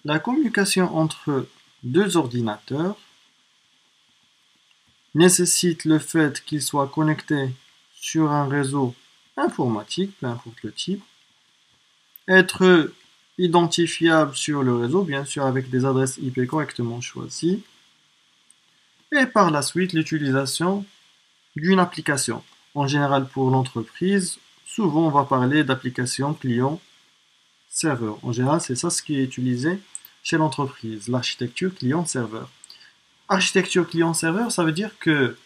La communication entre deux ordinateurs nécessite le fait qu'ils soient connectés sur un réseau informatique, peu importe le type, être identifiables sur le réseau, bien sûr avec des adresses IP correctement choisies, et par la suite l'utilisation d'une application. En général pour l'entreprise, souvent on va parler d'application client-serveur. En général, c'est ça ce qui est utilisé chez l'entreprise, l'architecture client-serveur. Architecture client-serveur, ça veut dire que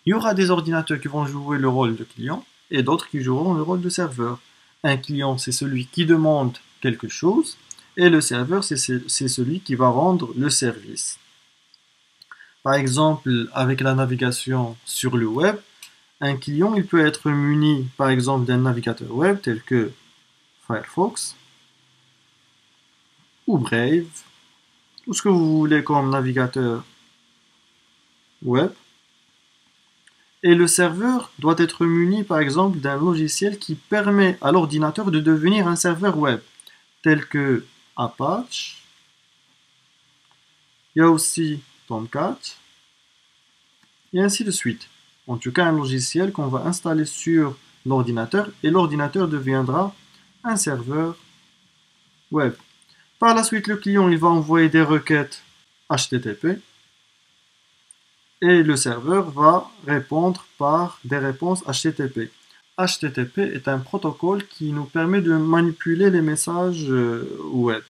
il y aura des ordinateurs qui vont jouer le rôle de client et d'autres qui joueront le rôle de serveur. Un client, c'est celui qui demande quelque chose et le serveur, c'est celui qui va rendre le service. Par exemple, avec la navigation sur le web, un client il peut être muni par exemple d'un navigateur web tel que Firefox ou Brave ou ce que vous voulez comme navigateur web. Et le serveur doit être muni par exemple d'un logiciel qui permet à l'ordinateur de devenir un serveur web, tel que Apache. Il y a aussi Tomcat, et ainsi de suite. En tout cas, un logiciel qu'on va installer sur l'ordinateur, et l'ordinateur deviendra un serveur web. Par la suite, le client il va envoyer des requêtes HTTP, et le serveur va répondre par des réponses HTTP. HTTP est un protocole qui nous permet de manipuler les messages web.